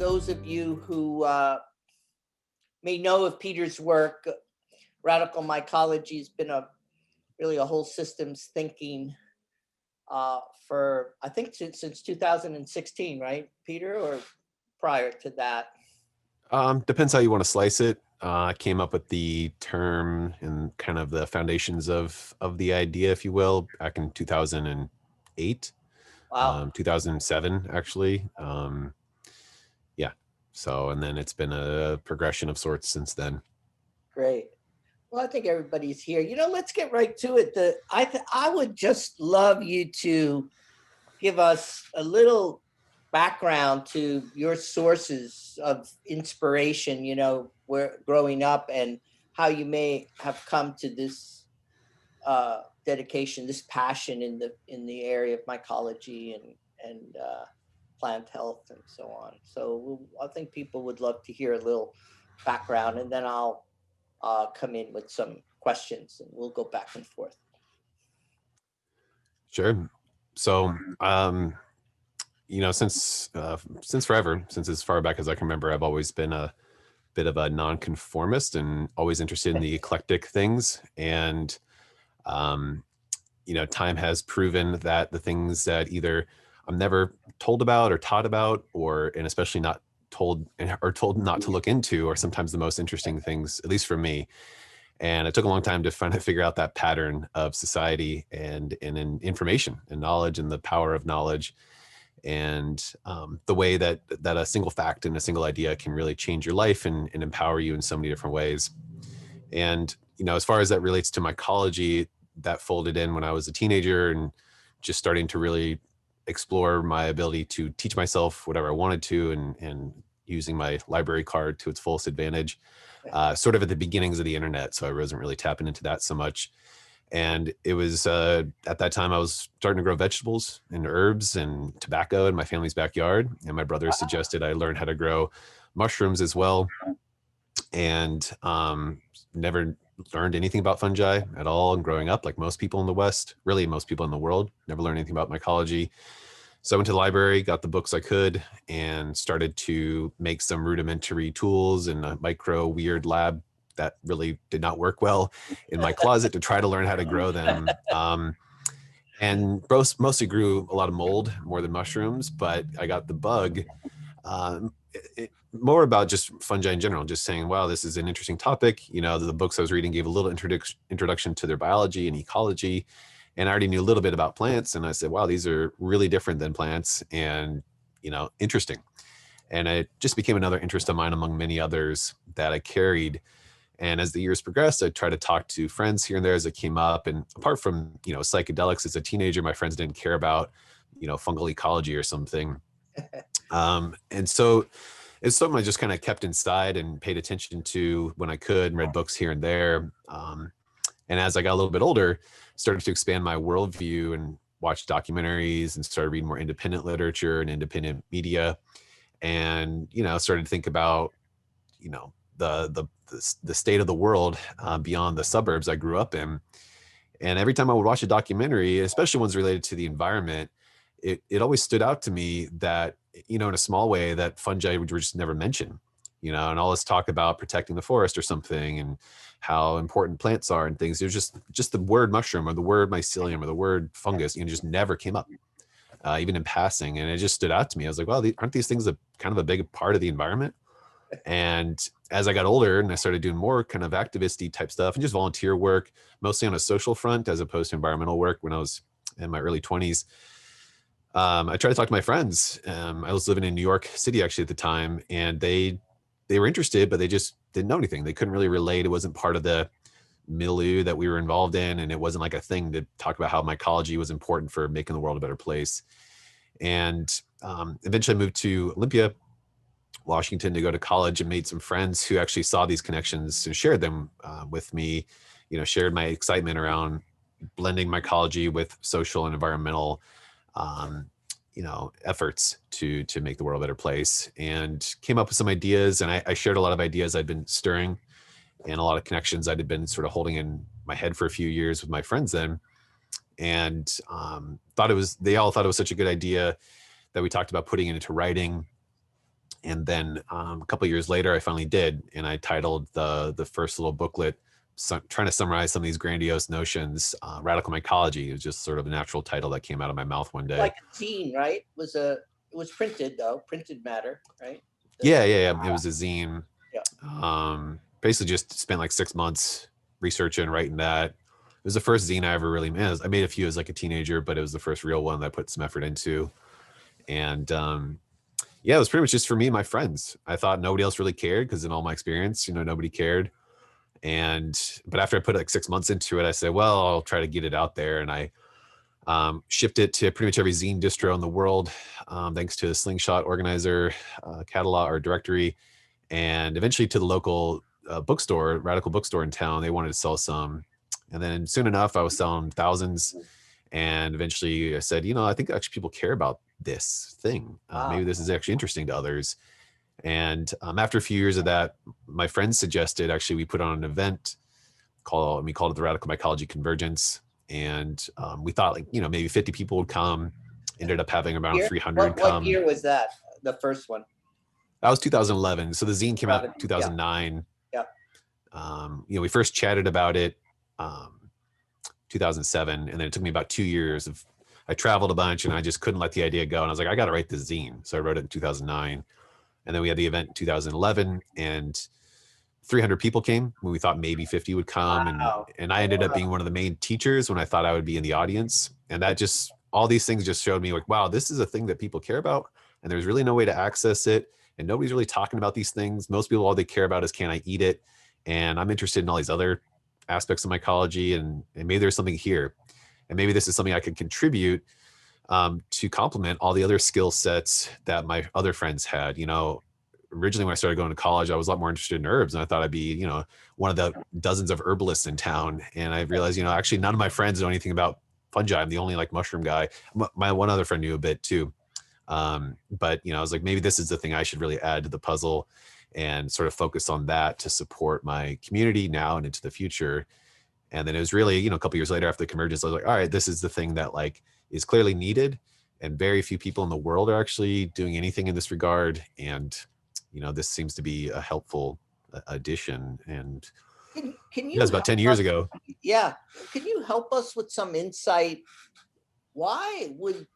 those of you who may know of Peter's work, Radical Mycology has been really a whole systems thinking for, I think, since 2016, right, Peter, or prior to that? Depends how you want to slice it. I came up with the term and kind of the foundations of the idea, if you will, back in 2008, Wow. 2007, actually. Yeah. So, and then it's been a progression of sorts since then. Great. Well, I think everybody's here. Let's get right to it. I would just love you to give us a little background to your sources of inspiration, where growing up, and how you may have come to this dedication, this passion in the area of mycology and plant health and so on. So I think people would love to hear a little background, and then I'll come in with some questions and we'll go back and forth. Sure. So, since forever, since as far back as I can remember, I've always been a bit of a nonconformist and always interested in the eclectic things. And, time has proven that the things that either I'm never told about or taught about, and especially not told not to look into, are sometimes the most interesting things, at least for me. And it took a long time to finally figure out that pattern of society and in information and knowledge and the power of knowledge, and the way that a single fact and a single idea can really change your life and empower you in so many different ways. And, as far as that relates to mycology, that folded in when I was a teenager and just starting to really explore my ability to teach myself whatever I wanted to, and using my library card to its fullest advantage, sort of at the beginnings of the internet. So I wasn't really tapping into that so much. And it was at that time I was starting to grow vegetables and herbs and tobacco in my family's backyard. And my brother suggested I learn how to grow mushrooms as well. And never learned anything about fungi at all. And growing up, like most people in the West, really most people in the world, never learned anything about mycology. So I went to the library, got the books I could, and started to make some rudimentary tools in a micro weird lab that really did not work well in my closet to try to learn how to grow them. And mostly grew a lot of mold more than mushrooms, but I got the bug more about just fungi in general, just saying, wow, this is an interesting topic. The books I was reading gave a little introduction to their biology and ecology. And I already knew a little bit about plants. And I said, wow, these are really different than plants and, interesting. And it just became another interest of mine among many others that I carried. And as the years progressed, I tried to talk to friends here and there as it came up. And apart from, psychedelics as a teenager, my friends didn't care about, fungal ecology or something. And so it's something I just kind of kept inside and paid attention to when I could, and read books here and there. And as I got a little bit older, started to expand my worldview and watch documentaries and started reading more independent literature and independent media. And, started to think about, the state of the world beyond the suburbs I grew up in. And every time I would watch a documentary, especially ones related to the environment, it always stood out to me that, in a small way, that fungi were just never mentioned, and all this talk about protecting the forest or something and how important plants are and things. It was just the word mushroom or the word mycelium or the word fungus, just never came up, even in passing. And it just stood out to me. I was like, well, aren't these things kind of a big part of the environment? And as I got older and I started doing more kind of activist-y type stuff and just volunteer work, mostly on a social front as opposed to environmental work when I was in my early 20s, I tried to talk to my friends. I was living in New York City actually at the time, and they were interested, but they just didn't know anything. They couldn't really relate. It wasn't part of the milieu that we were involved in, and it wasn't like a thing to talk about how mycology was important for making the world a better place. And eventually I moved to Olympia, Washington, to go to college, and made some friends who actually saw these connections and shared them with me, shared my excitement around blending mycology with social and environmental efforts to make the world a better place, and came up with some ideas. And I shared a lot of ideas I'd been stirring and a lot of connections I'd been sort of holding in my head for a few years with my friends then. And they all thought it was such a good idea that we talked about putting it into writing. And then a couple of years later, I finally did, and I titled the first little booklet, trying to summarize some of these grandiose notions. Radical Mycology. It was just sort of a natural title that came out of my mouth one day. Like a zine, right? It was printed though, printed matter, right? Yeah. It was a zine. Yeah. Basically just spent like 6 months researching, writing that. It was the first zine I ever really made. I made a few as like a teenager, but it was the first real one that I put some effort into. And yeah, it was pretty much just for me and my friends. I thought nobody else really cared because in all my experience, nobody cared. But after I put like 6 months into it, I said, well, I'll try to get it out there. And I shipped it to pretty much every zine distro in the world, thanks to a Slingshot organizer, catalog or directory, and eventually to the local bookstore, Radical bookstore in town. They wanted to sell some. And then soon enough, I was selling thousands. And eventually I said, I think actually people care about this thing. Maybe this is actually interesting to others. And after a few years of that, my friends suggested actually we put on an event we called it the Radical Mycology Convergence. And we thought maybe 50 people would come. Ended up having around 300 come. What year was that? The first one? That was 2011. So the zine came out in 2009. Yeah. We first chatted about it 2007, and then it took me about 2 years I traveled a bunch and I just couldn't let the idea go. And I was like, I got to write this zine. So I wrote it in 2009. And then we had the event in 2011, and 300 people came when we thought maybe 50 would come. Wow. And I ended up being one of the main teachers when I thought I would be in the audience. And that just, all these things just showed me like, wow, this is a thing that people care about. And there's really no way to access it. And nobody's really talking about these things. Most people, all they care about is, can I eat it? And I'm interested in all these other aspects of mycology, and maybe there's something here. And maybe this is something I could contribute to complement all the other skill sets that my other friends had. Originally when I started going to college, I was a lot more interested in herbs, and I thought I'd be, one of the dozens of herbalists in town. And I realized, actually none of my friends know anything about fungi. I'm the only like mushroom guy. My one other friend knew a bit too. But I was like, maybe this is the thing I should really add to the puzzle and sort of focus on that to support my community now and into the future. And then it was really, a couple years later after the convergence, I was like, all right, this is the thing that like is clearly needed. And very few people in the world are actually doing anything in this regard. And, this seems to be a helpful addition. And can you that was about 10 years ago. Yeah. Can you help us with some insight? Why would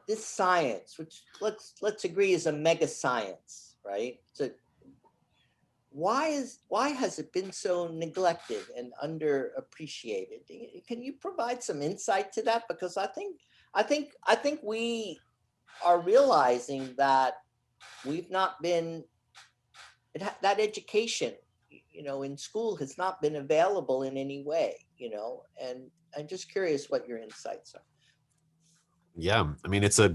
this science, which let's agree is a mega science, right? So why has it been so neglected and underappreciated? Can you provide some insight to that? Because I think we are realizing that we've not been, that education, in school has not been available in any way, and I'm just curious what your insights are. Yeah. I mean, it's a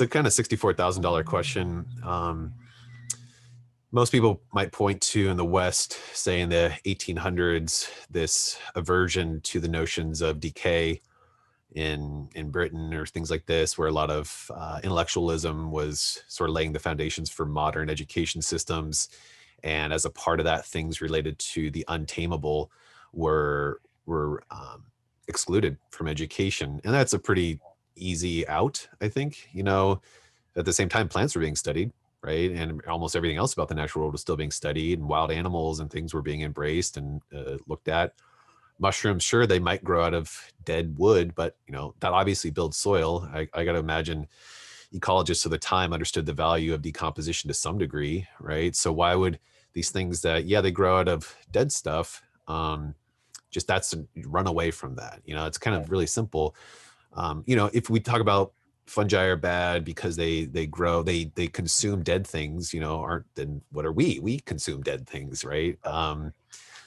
kind of $64,000 question. Most people might point to in the West, say in the 1800s, this aversion to the notions of decay in Britain or things like this, where a lot of intellectualism was sort of laying the foundations for modern education systems. And as a part of that, things related to the untamable were excluded from education. And that's a pretty easy out, I think. At the same time, plants were being studied, right? And almost everything else about the natural world was still being studied, and wild animals and things were being embraced and looked at. Mushrooms, sure, they might grow out of dead wood, but that obviously builds soil. I got to imagine ecologists of the time understood the value of decomposition to some degree, right? So why would these things that, they grow out of dead stuff, just that's run away from that? It's kind of really simple. If we talk about fungi are bad because they grow, they consume dead things, then what are we? We consume dead things, right?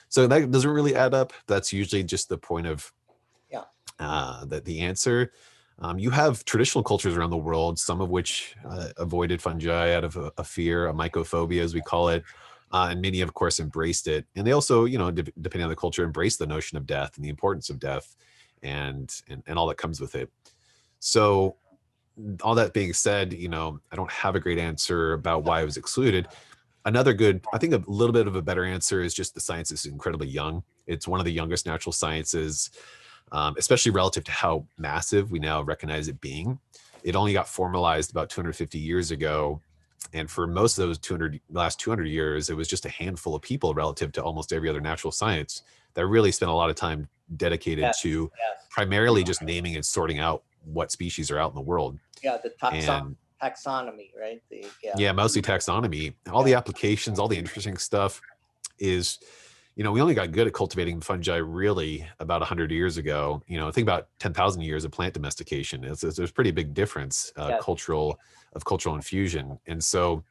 So that doesn't really add up. That's usually just the point of the answer. You have traditional cultures around the world, some of which avoided fungi out of a fear, a mycophobia, as we call it. And many, of course, embraced it. And they also, depending on the culture, embraced the notion of death and the importance of death and all that comes with it. So all that being said, I don't have a great answer about why it was excluded. Another good, I think a little bit of a better answer is just the science is incredibly young. It's one of the youngest natural sciences, especially relative to how massive we now recognize it being. It only got formalized about 250 years ago And for most of those last 200 years, it was just a handful of people relative to almost every other natural science that really spent a lot of time dedicated Yes, to yes. primarily just naming and sorting out what species are out in the world. Yeah, the And taxonomy, right? Yeah, yeah, mostly taxonomy. All yeah, the applications, all the interesting stuff is, we only got good at cultivating fungi really about 100 years ago. Think about 10,000 years of plant domestication. There's a pretty big difference, yes, cultural infusion. And so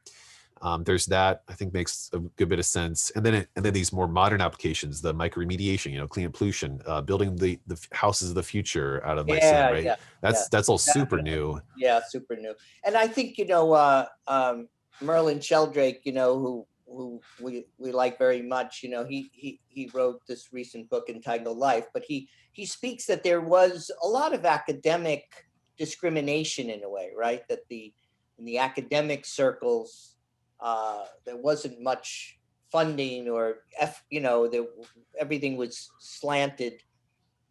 there's that, I think, makes a good bit of sense. And then these more modern applications, the mycoremediation, clean pollution, building the houses of the future out of mycelium, yeah, right? yeah, yeah. That's all super Definitely. new. Yeah, super new. And I think Merlin Sheldrake, who we like very much. He wrote this recent book entitled Life, but he speaks that there was a lot of academic discrimination in a way, right? That in the academic circles, there wasn't much funding or everything was slanted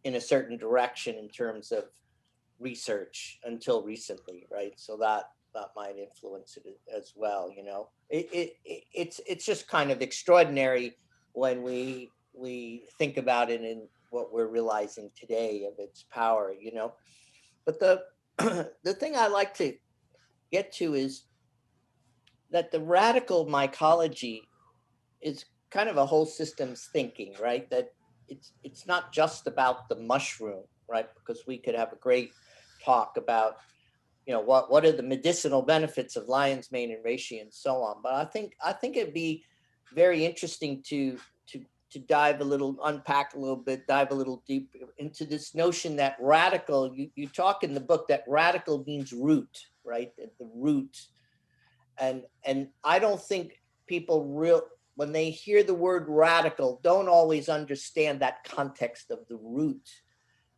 in a certain direction in terms of research until recently, right? So that might influence it as well. It's just kind of extraordinary when we think about it in what we're realizing today of its power. But the the thing I like to get to is that the radical mycology is kind of a whole systems thinking, right? That it's not just about the mushroom, right? Because we could have a great talk about what are the medicinal benefits of lion's mane and reishi and so on. But I think it'd be very interesting to dive a little, unpack a little bit, dive a little deeper into this notion that radical. You talk in the book that radical means root, right? The root, and I don't think people when they hear the word radical don't always understand that context of the root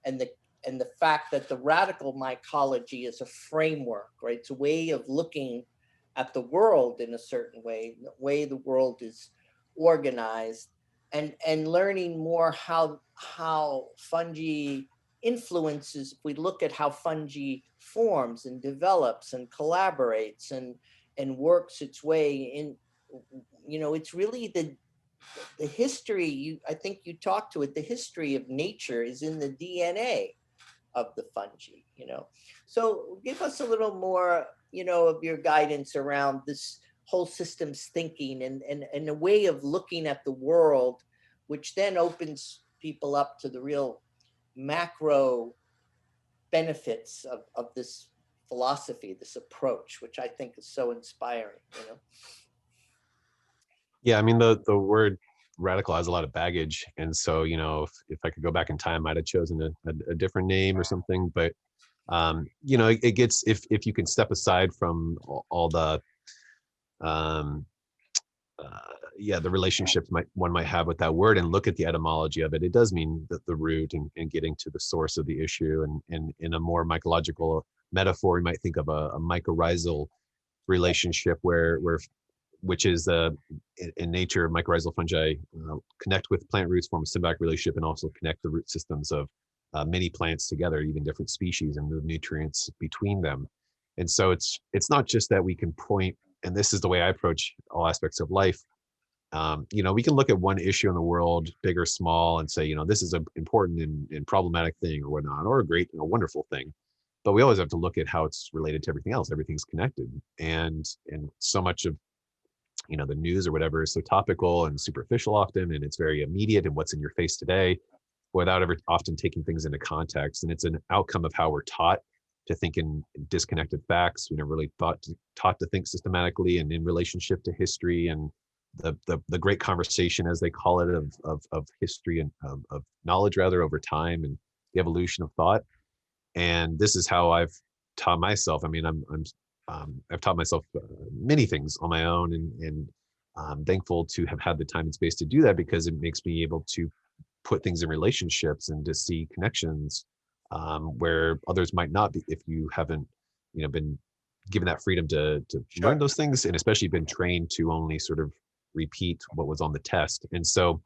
and the fact that the radical mycology is a framework, right? It's a way of looking at the world in a certain way, the way the world is organized, and learning more how fungi influences. If we look at how fungi forms and develops and collaborates and works its way in, it's really the history. I think you talked to it. The history of nature is in the DNA of the fungi. So give us a little more, of your guidance around this whole systems thinking and a way of looking at the world, which then opens people up to the real macro benefits of this philosophy, this approach, which I think is so inspiring. Yeah, I mean, the word radical has a lot of baggage, and so if I could go back in time, I'd have chosen a different name or something. But it gets, if you can step aside from all the um, the relationships one might have with that word and look at the etymology of it, it does mean that the root and getting to the source of the issue. And in a more mycological metaphor, we might think of a mycorrhizal relationship where which is in nature, mycorrhizal fungi connect with plant roots, form a symbiotic relationship, and also connect the root systems of many plants together, even different species, and move nutrients between them. And so it's not just that we can point, and this is the way I approach all aspects of life. We can look at one issue in the world, big or small, and say, this is an important and problematic thing or whatnot, or a great, wonderful thing. But we always have to look at how it's related to everything else. Everything's connected, and so much of the news or whatever is so topical and superficial often, and it's very immediate and what's in your face today, without ever often taking things into context. And it's an outcome of how we're taught to think in disconnected facts. We never really taught to think systematically and in relationship to history and the great conversation, as they call it, of history and of knowledge rather over time, and the evolution of thought. And this is how I've taught myself. I mean, I've taught myself many things on my own, and I'm thankful to have had the time and space to do that, because it makes me able to put things in relationships and to see connections where others might not be, if you haven't been given that freedom to learn Sure. those things, and especially been trained to only sort of repeat what was on the test. And so,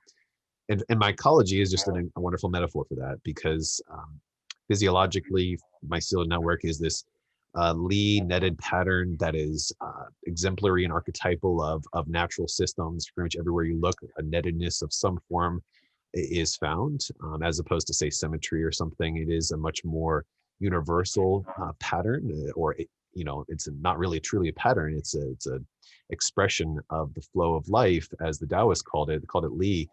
and mycology is just a wonderful metaphor for that, because physiologically, mycelial network is this Lee netted pattern that is exemplary and archetypal of natural systems. Pretty much everywhere you look, a nettedness of some form is found, as opposed to say symmetry or something. It is a much more universal pattern, or it's not really truly a pattern. It's a expression of the flow of life, as the Taoists called it. They called it Li.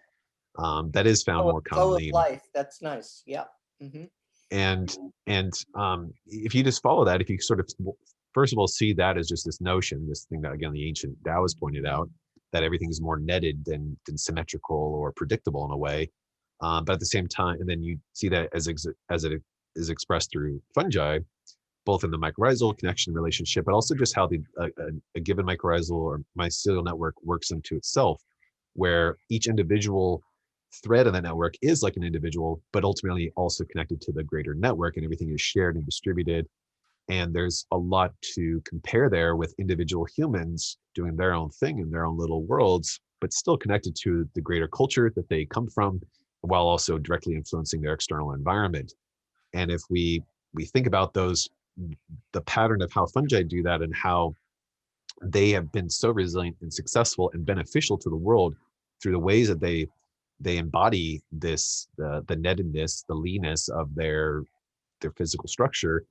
That is found more Flow of commonly in, life. That's nice. Yeah. Hmm. and if you just follow that, if you sort of first of all see that as just this notion, this thing that again the ancient Taoists pointed out, that everything is more netted than symmetrical or predictable in a way, but at the same time, and then you see that as it is expressed through fungi, both in the mycorrhizal connection relationship, but also just how a given mycorrhizal or mycelial network works into itself, where each individual thread of that network is like an individual, but ultimately also connected to the greater network, and everything is shared and distributed. And there's a lot to compare there with individual humans doing their own thing in their own little worlds, but still connected to the greater culture that they come from, while also directly influencing their external environment. And if we think about those, the pattern of how fungi do that and how they have been so resilient and successful and beneficial to the world through the ways that they embody this, the nettedness, the leanness of their physical structure.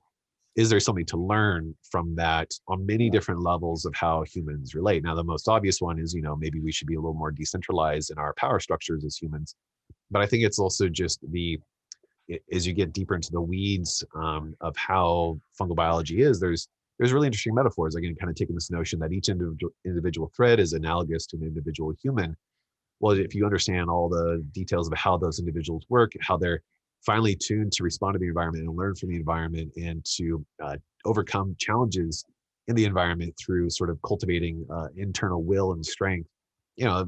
Is there something to learn from that on many different levels of how humans relate? Now, the most obvious one is, maybe we should be a little more decentralized in our power structures as humans. But I think it's also just as you get deeper into the weeds of how fungal biology is, there's really interesting metaphors. Again, kind of taking this notion that each individual thread is analogous to an individual human. Well, if you understand all the details of how those individuals work, how they're finely tuned to respond to the environment and learn from the environment, and to overcome challenges in the environment through sort of cultivating internal will and strength,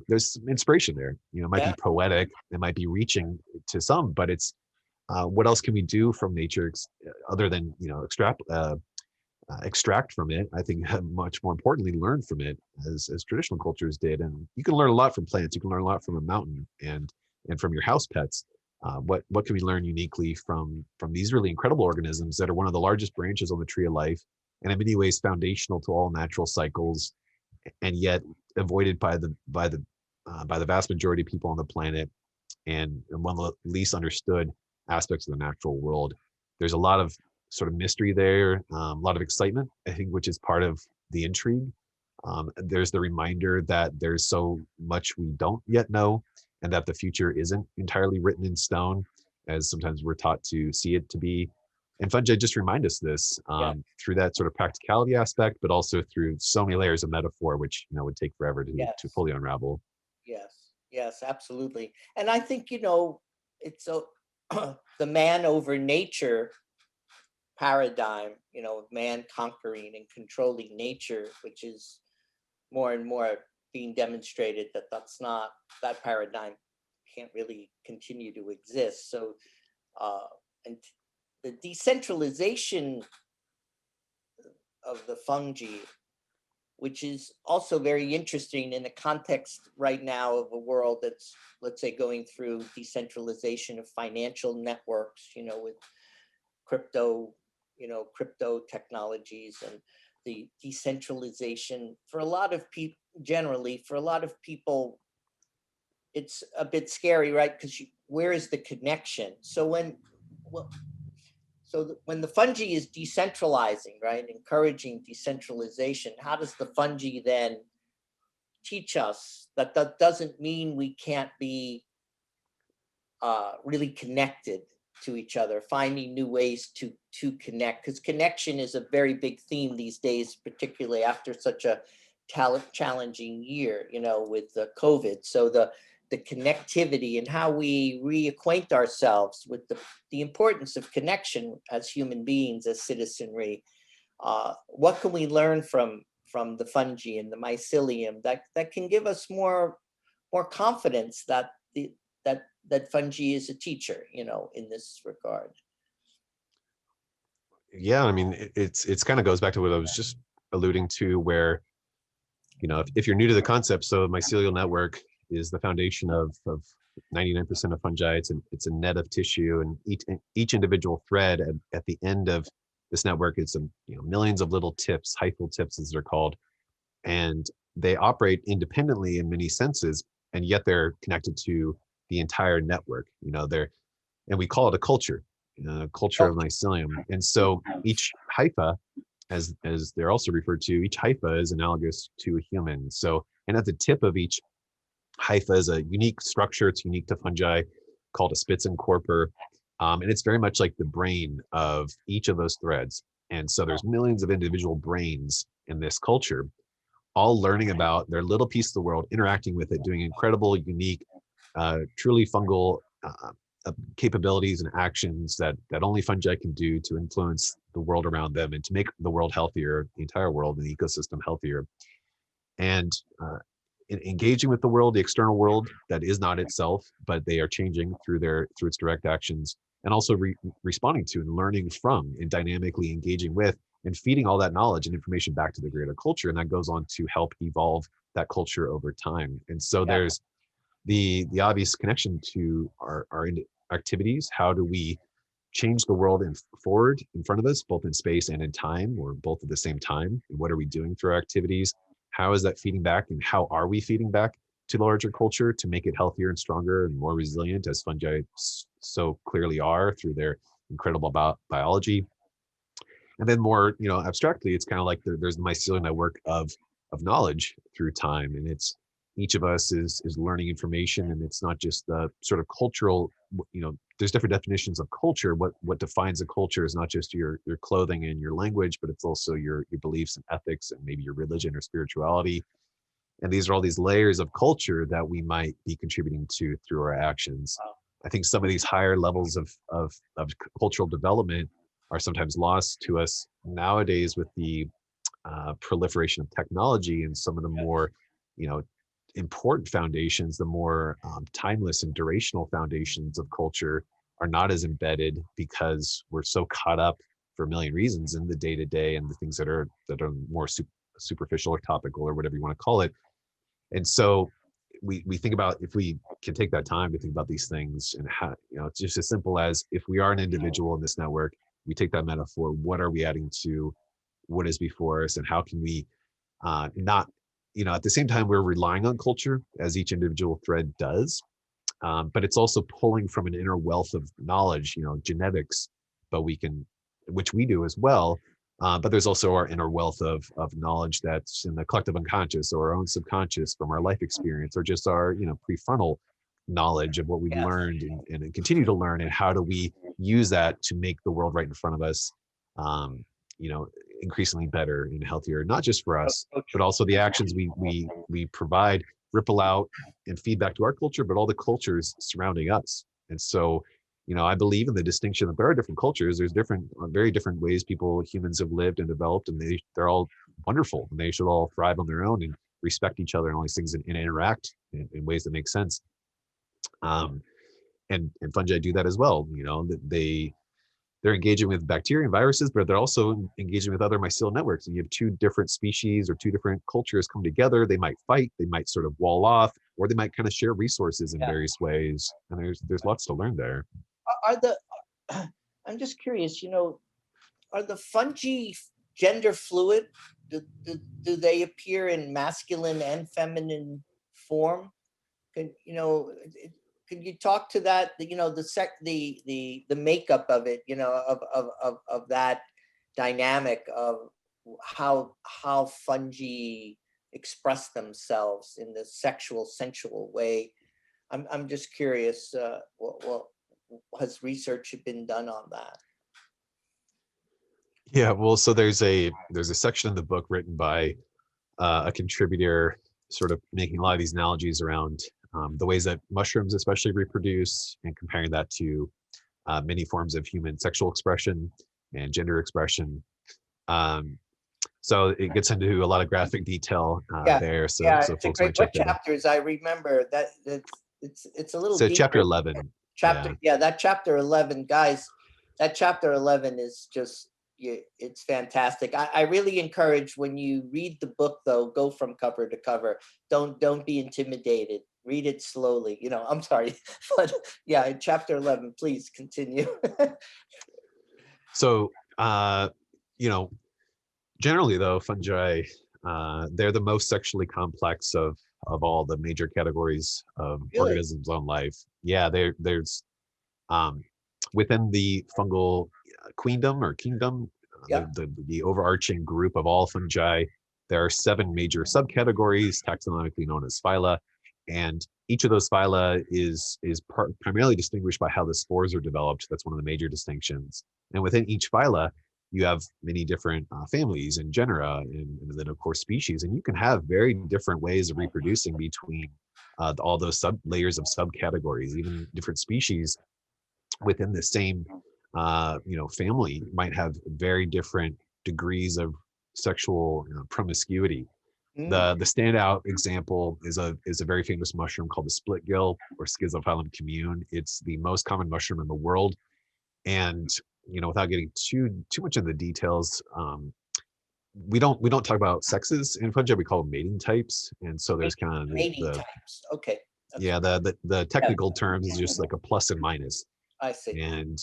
there's some inspiration there. It might Yeah. be poetic, it might be reaching to some, but it's what else can we do from nature other than extract from it? I think much more importantly, learn from it, as traditional cultures did. And you can learn a lot from plants. You can learn a lot from a mountain and from your house pets. What can we learn uniquely from these really incredible organisms that are one of the largest branches on the tree of life, and in many ways foundational to all natural cycles, and yet avoided by the vast majority of people on the planet, and one of the least understood aspects of the natural world. There's a lot of sort of mystery there, a lot of excitement, I think, which is part of the intrigue. There's the reminder that there's so much we don't yet know, and that the future isn't entirely written in stone, as sometimes we're taught to see it to be. And fungi just remind us this Yeah. through that sort of practicality aspect, but also through so many layers of metaphor, which would take forever to Yes. fully unravel. Yes. Yes. Absolutely. And I think it's a the man over nature paradigm. Of man conquering and controlling nature, which is more and more being demonstrated that paradigm can't really continue to exist. So, uh, and the decentralization of the fungi, which is also very interesting in the context right now of a world that's, let's say, going through decentralization of financial networks, with crypto, crypto technologies, and the decentralization for a lot of people. Generally, for a lot of people, it's a bit scary, right? Because where is the connection? So well, when the fungi is decentralizing, right, encouraging decentralization, how does the fungi then teach us that that doesn't mean we can't be really connected to each other, finding new ways to connect? Because connection is a very big theme these days, particularly after such a challenging year, with the COVID. So the connectivity and how we reacquaint ourselves with the importance of connection as human beings, as citizenry. What can we learn from the fungi and the mycelium that can give us more confidence that that fungi is a teacher, in this regard? Yeah, I mean, it's kind of goes back to what I was just alluding to, where if you're new to the concept, so mycelial network is the foundation of 99% of fungi. It's a net of tissue, and each individual thread at the end of this network is some, millions of little tips, hyphal tips as they're called, and they operate independently in many senses, and yet they're connected to the entire network. And we call it a culture, culture of mycelium. And so each hypha, as they're also referred to, each hypha is analogous to a human. So, and at the tip of each hypha is a unique structure. It's unique to fungi, called a Spitzenkorper. And it's very much like the brain of each of those threads. And so there's millions of individual brains in this culture, all learning about their little piece of the world, interacting with it, doing incredible, unique, truly fungal capabilities and actions that only fungi can do to influence the world around them and to make the world healthier, the entire world and the ecosystem healthier. And engaging with the world, the external world that is not itself, but they are changing through its direct actions, and also responding to and learning from and dynamically engaging with and feeding all that knowledge and information back to the greater culture. And that goes on to help evolve that culture over time. And so there's the obvious connection to our activities. How do we change the world forward in front of us, both in space and in time, or both at the same time? And what are we doing through our activities? How is that feeding back, and how are we feeding back to the larger culture to make it healthier and stronger and more resilient, as fungi so clearly are through their incredible biology? And then more, abstractly, it's kind of like there's the mycelial network of knowledge through time, and it's each of us is learning information, and it's not just the sort of cultural. There's different definitions of culture. What defines a culture is not just your clothing and your language, but it's also your beliefs and ethics, and maybe your religion or spirituality. And these are all these layers of culture that we might be contributing to through our actions. I think some of these higher levels of cultural development are sometimes lost to us nowadays with the proliferation of technology, and some of the more, important foundations, the more timeless and durational foundations of culture are not as embedded, because we're so caught up for a million reasons in the day-to-day and the things that are more superficial or topical or whatever you want to call it. And so we think about, if we can take that time to think about these things, and how, it's just as simple as, if we are an individual in this network, we take that metaphor, what are we adding to what is before us, and how can we not, at the same time, we're relying on culture as each individual thread does, but it's also pulling from an inner wealth of knowledge, genetics, but which we do as well. But there's also our inner wealth of knowledge that's in the collective unconscious, or our own subconscious from our life experience, or just our, prefrontal knowledge of what we've learned and continue to learn, and how do we use that to make the world right in front of us, increasingly better and healthier, not just for us, but also the actions we provide ripple out and feedback to our culture, but all the cultures surrounding us. And so, I believe in the distinction that there are different cultures. There's very different ways humans have lived and developed, and they're all wonderful, and they should all thrive on their own and respect each other and all these things, and interact in ways that make sense. And fungi do that as well. They're engaging with bacteria and viruses, but they're also engaging with other mycelial networks. And you have two different species or two different cultures come together. They might fight, they might sort of wall off, or they might kind of share resources in various ways. And there's lots to learn there. I'm just curious, are the fungi gender fluid? Do they appear in masculine and feminine form? Could you talk to that? The makeup of it, of that dynamic of how fungi express themselves in the sensual way. I'm just curious. What has research been done on that? Yeah, well, so there's a section in the book written by a contributor, sort of making a lot of these analogies around the ways that mushrooms especially reproduce, and comparing that to many forms of human sexual expression and gender expression. So it gets into a lot of graphic detail there. So folks might check that out. What chapters? I remember that it's a little so deeper. chapter 11. That chapter 11, guys. That chapter 11 is just, it's fantastic. I really encourage, when you read the book, though, go from cover to cover. Don't be intimidated. Read it slowly. I'm sorry, but yeah, in chapter 11, please continue. So you know, generally though, fungi, they're the most sexually complex of all the major categories of Really? organisms on life. Yeah, there's um, within the fungal queendom or kingdom, Yeah. the overarching group of all fungi, there are 7 major subcategories, taxonomically known as phyla, and each of those phyla is primarily distinguished by how the spores are developed. That's one of the major distinctions. And within each phyla, you have many different families and genera, and then of course species, and you can have very different ways of reproducing between all those sub layers of subcategories. Even different species within the same family might have very different degrees of sexual promiscuity. Mm, The standout example is a very famous mushroom called the split gill or Schizophilum commune. It's the most common mushroom in the world, and without getting too much into the details, we don't talk about sexes in fungi. We call them mating types, and so there's kind of mating the types. Okay. That's yeah the yeah, technical terms is just like a plus and minus. I see. And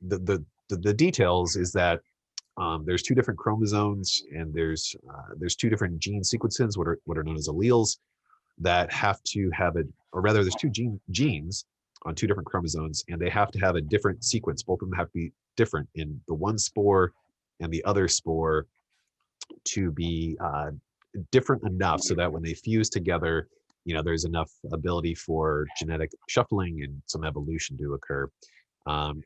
the details is that there's 2 different chromosomes, and there's 2 different gene sequences, what are known as alleles, that have to have a, or rather, there's 2 genes on 2 different chromosomes, and they have to have a different sequence. Both of them have to be different in the one spore and the other spore to be different enough so that when they fuse together, there's enough ability for genetic shuffling and some evolution to occur.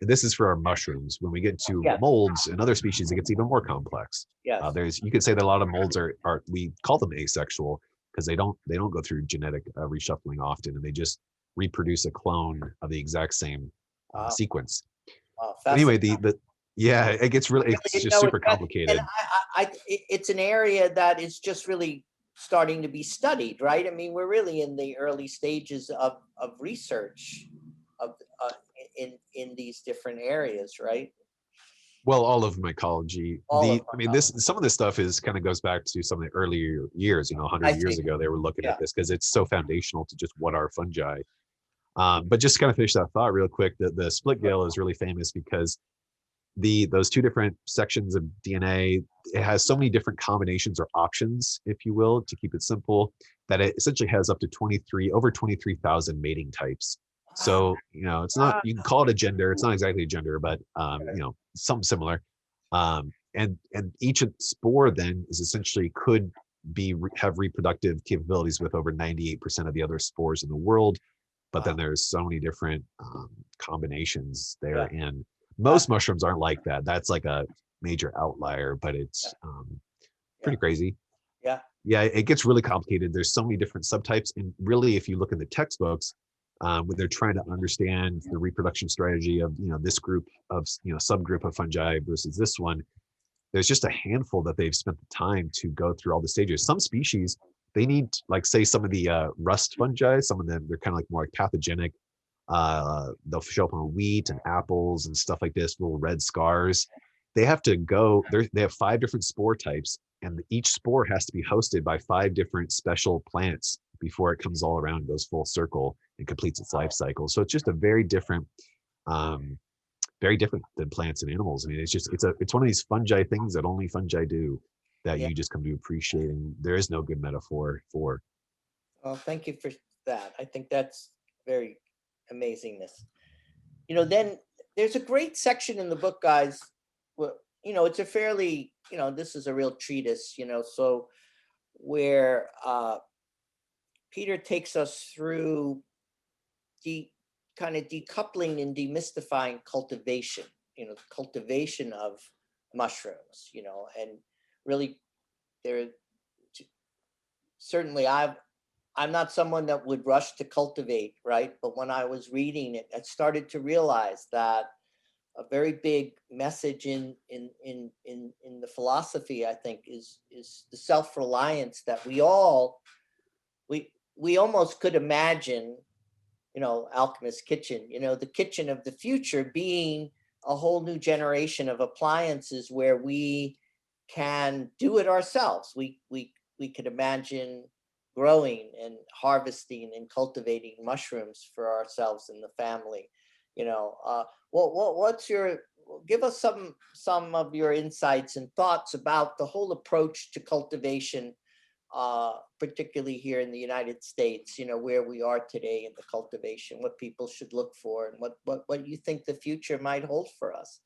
This is for our mushrooms. When we get to Yeah. molds and other species, it gets even more complex. Yes. You could say that a lot of molds are we call them asexual because they don't go through genetic reshuffling often, and they just reproduce a clone of the exact same Wow. sequence. Wow. But anyway, Fascinating. the yeah, it gets really, it's Really, just super and complicated. it's an area that is just really starting to be studied, right? I mean, we're really in the early stages of research of uh, in these different areas, right? Well, all of mycology. All of I mean, this some of this stuff is kind of goes back to some of the earlier years. 100 I years see. ago, they were looking Yeah. at this because it's so foundational to just what are fungi. But just to kind of finish that thought real quick, the split gale is really famous because those 2 different sections of DNA, it has so many different combinations or options, if you will, to keep it simple, that it essentially has up to over 23,000 mating types. Wow. So it's not, you can call it a gender. It's not exactly a gender, but Okay. something similar. And each spore then is essentially could have reproductive capabilities with over 98% of the other spores in the world. But then Wow. there's so many different combinations Yeah. therein. Uh, Most mushrooms aren't like that. That's like a major outlier, but yeah. it's Yeah. pretty crazy. Yeah. Yeah, it gets really complicated. There's so many different subtypes, and really, if you look in the textbooks, when they're trying to understand the reproduction strategy of this group of subgroup of fungi versus this one, there's just a handful that they've spent the time to go through all the stages. Some species, they need, like, say, some of the rust fungi. Some of them, they're kind of like more like pathogenic. They'll show up on wheat and apples and stuff like this, little red scars. They have to go there. They have 5 different spore types, and each spore has to be hosted by 5 different special plants before it comes all around, goes full circle, and completes its life cycle. So it's just a um, very different than plants and animals. I mean, it's one of these fungi things that only fungi do, that Yeah. you just come to appreciate. And there is no good metaphor for. Well, thank you for that. I think that's very amazingness. Then there's a great section in the book, guys. Well, it's a fairly, this is a real treatise, so where Peter takes us through the kind of decoupling and demystifying cultivation, cultivation of mushrooms, and really there certainly I'm not someone that would rush to cultivate, right? But when I was reading it, I started to realize that a very big message in the philosophy, I think, is the self-reliance that we almost could imagine, Alchemist's kitchen, the kitchen of the future being a whole new generation of appliances where we can do it ourselves. We could imagine growing and harvesting and cultivating mushrooms for ourselves and the family. What's your give us some of your insights and thoughts about the whole approach to cultivation, particularly here in the United States, where we are today in the cultivation, what people should look for, and what you think the future might hold for us.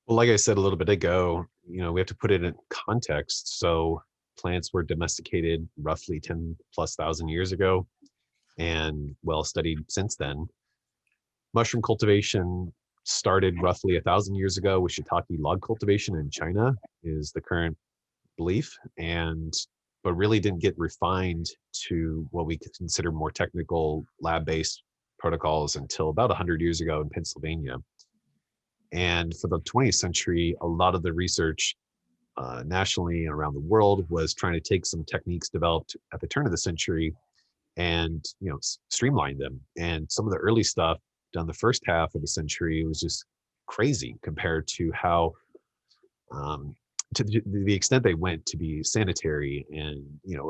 Well, like I said a little bit ago, we have to put it in context. So plants were domesticated roughly 10 plus thousand years ago and well studied since then. Mushroom cultivation started roughly 1,000 years ago with shiitake log cultivation in China, is the current belief, but really didn't get refined to what we consider more technical lab-based protocols until about 100 years ago in Pennsylvania. And for the 20th century, a lot of the research nationally and around the world was trying to take some techniques developed at the turn of the century and streamline them. And some of the early stuff done the first half of the century was just crazy compared to how to the extent they went to be sanitary, and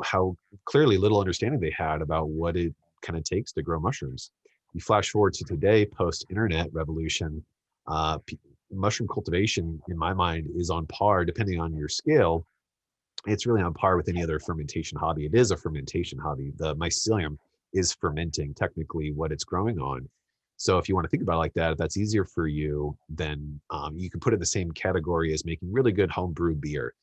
how clearly little understanding they had about what it kind of takes to grow mushrooms. You flash forward to today, post internet revolution, mushroom cultivation in my mind is on par, depending on your scale, it's really on par with any other fermentation hobby. It is a fermentation hobby. The mycelium is fermenting technically what it's growing on. So if you want to think about it like that, if that's easier for you, then you can put it in the same category as making really good homebrew beer.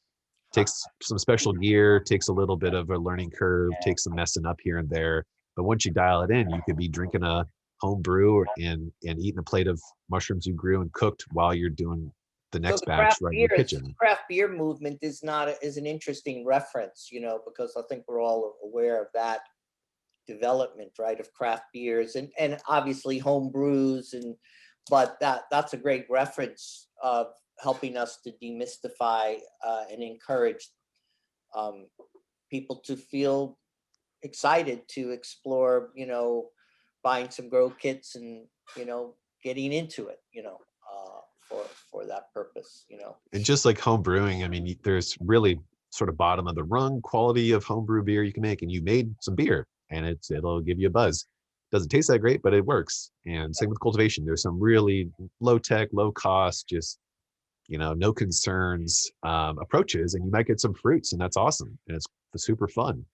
Takes some special gear, takes a little bit of a learning curve, takes some messing up here and there. But once you dial it in, you could be drinking a home brew and eating a plate of mushrooms you grew and cooked while you're doing the So next the batch right in your kitchen. craft beer movement is not is an interesting reference, because I think we're all aware of that development, right, of craft beers and obviously home brews, but that's a great reference of helping us to demystify and encourage people to feel excited to explore, buying some grow kits and getting into it, for that purpose. And just like home brewing, I mean, there's really sort of bottom of the rung quality of homebrew beer you can make, and you made some beer, and it'll give you a buzz. Doesn't taste that great, but it works. And same with cultivation. There's some really low tech, low cost, just no concerns approaches, and you might get some fruits, and that's awesome, and it's super fun.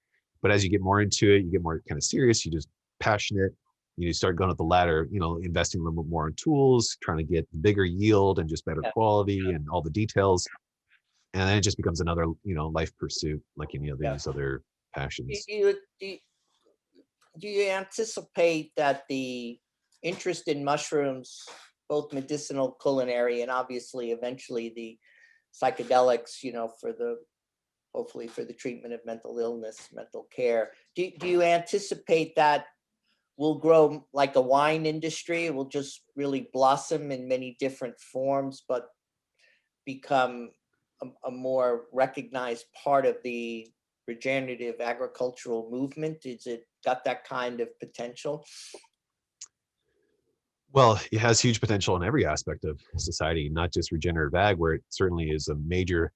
But as you get more into it, you get more kind of serious. You just passionate. You start going up the ladder, investing a little bit more in tools, trying to get bigger yield and just better quality and all the details. And then it just becomes another, life pursuit like any of these other Do passions. you, do, do you anticipate that the interest in mushrooms, both medicinal, culinary, and obviously eventually the psychedelics, hopefully for the treatment of mental illness, mental care, do you anticipate that will grow like a wine industry? It will just really blossom in many different forms, but become a more recognized part of the regenerative agricultural movement? Is it got that kind of potential? Well, it has huge potential in every aspect of society, not just regenerative ag, where it certainly is a major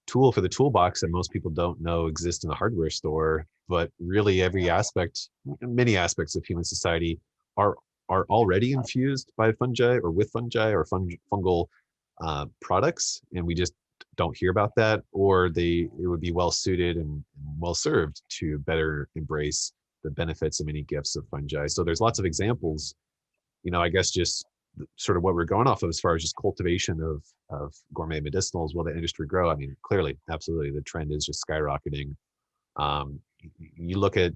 tool for the toolbox that most people don't know exists in the hardware store. But really, every aspect, many aspects of human society are already infused by fungi or with fungi or fungal products, and we just don't hear about that, or it would be well suited and well served to better embrace the benefits and many gifts of fungi. So there's lots of examples. I guess just sort of what we're going off of as far as just cultivation of gourmet medicinals. Will the industry grow? I mean, clearly, absolutely, the trend is just skyrocketing. You look at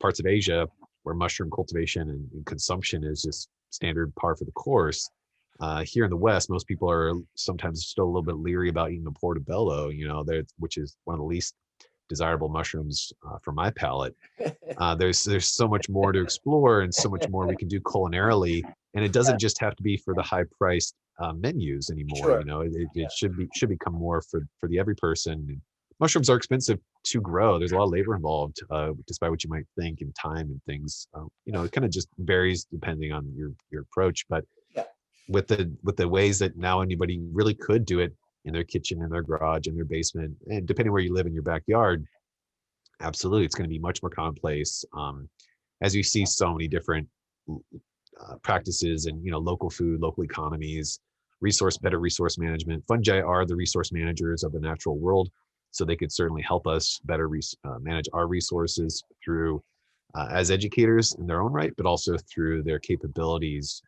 parts of Asia where mushroom cultivation and consumption is just standard par for the course. Here in the West, most people are sometimes still a little bit leery about eating a portobello, which is one of the least desirable mushrooms for my palate. There's so much more to explore and so much more we can do culinarily, and it doesn't just have to be for the high priced menus anymore. Sure. It should become more for the every person. Mushrooms are expensive to grow. There's a lot of labor involved, despite what you might think, and time and things. It kind of just varies depending on your approach. But Yeah. with the ways that now anybody really could do it in their kitchen, in their garage, in their basement, and depending where you live in your backyard, absolutely, it's going to be much more commonplace. As you see so many different practices and local food, local economies, better resource management. Fungi are the resource managers of the natural world, so they could certainly help us better manage our resources through as educators in their own right, but also through their capabilities,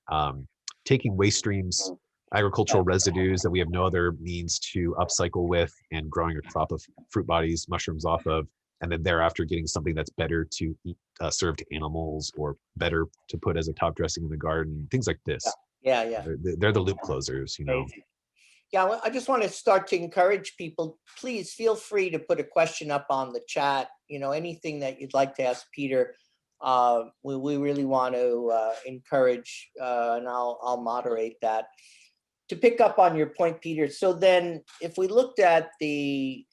taking waste streams, agricultural residues that we have no other means to upcycle with, and growing a crop of fruit bodies, mushrooms off of, and then thereafter getting something that's better to eat, serve to animals, or better to put as a top dressing in the garden, things like Yeah, this. yeah. They're the loop closers, Amazing. Yeah, well, I just want to start to encourage people. Please feel free to put a question up on the chat. Anything that you'd like to ask Peter. We really want to encourage, and I'll moderate that. To pick up on your point, Peter. So then, if we looked at the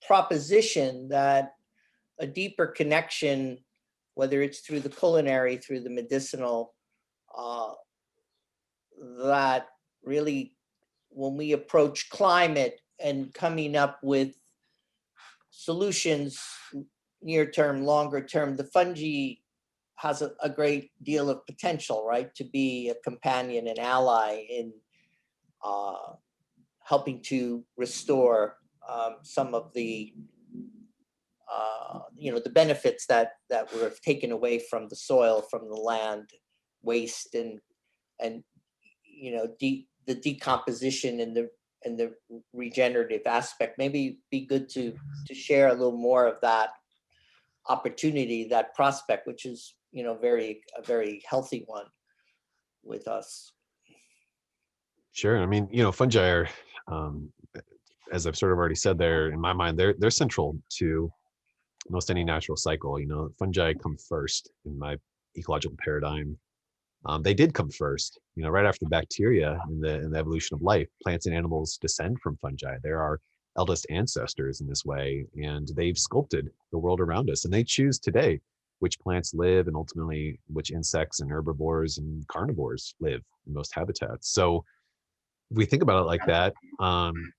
proposition that a deeper connection, whether it's through the culinary, through the medicinal, uh, that really, when we approach climate and coming up with solutions, near term, longer term, the fungi has a great deal of potential, right, to be a companion and ally in uh, helping to restore some of the the benefits that were taken away from the soil, from the land, waste, and the decomposition and the regenerative aspect. Maybe be good to share a little more of that opportunity, that prospect, which is a very healthy one with us. Sure. I mean, fungi are, um, as I've sort of already said there, in my mind, they're central to almost any natural cycle. Fungi come first in my ecological paradigm. They did come first, right after bacteria in the evolution of life. Plants and animals descend from fungi. They're our eldest ancestors in this way, and they've sculpted the world around us. And they choose today which plants live, and ultimately which insects and herbivores and carnivores live in most habitats. So if we think about it like that,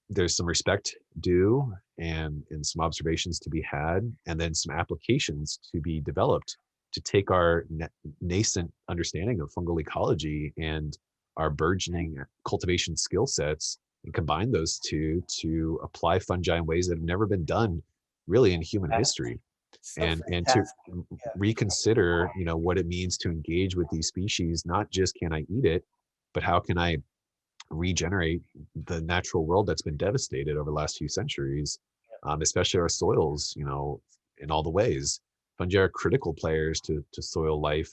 there's some respect due, and some observations to be had, and then some applications to be developed to take our nascent understanding of fungal ecology and our burgeoning cultivation skill sets, and combine those two to apply fungi in ways that have never been done really in human history, So and to fantastic. Yeah. reconsider what it means to engage with these species. Not just can I eat it, but how can I regenerate the natural world that's been devastated over the last few centuries, especially our soils, in all the ways. Fungi are critical players to soil life,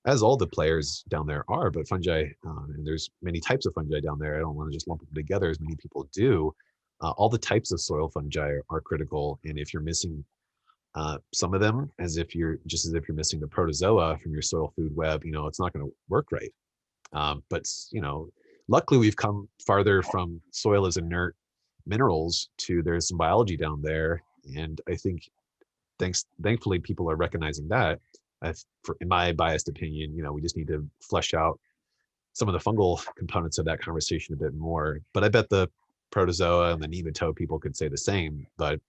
as all the players down there are, but fungi, and there's many types of fungi down there. I don't want to just lump them together as many people do. All the types of soil fungi are critical. And if you're missing some of them, as if you're missing the protozoa from your soil food web, it's not going to work right. But luckily we've come farther from soil as inert minerals to there's some biology down there, and I think thankfully people are recognizing that. In my biased opinion, we just need to flesh out some of the fungal components of that conversation a bit more. But I bet the protozoa and the nematode people could say the same. But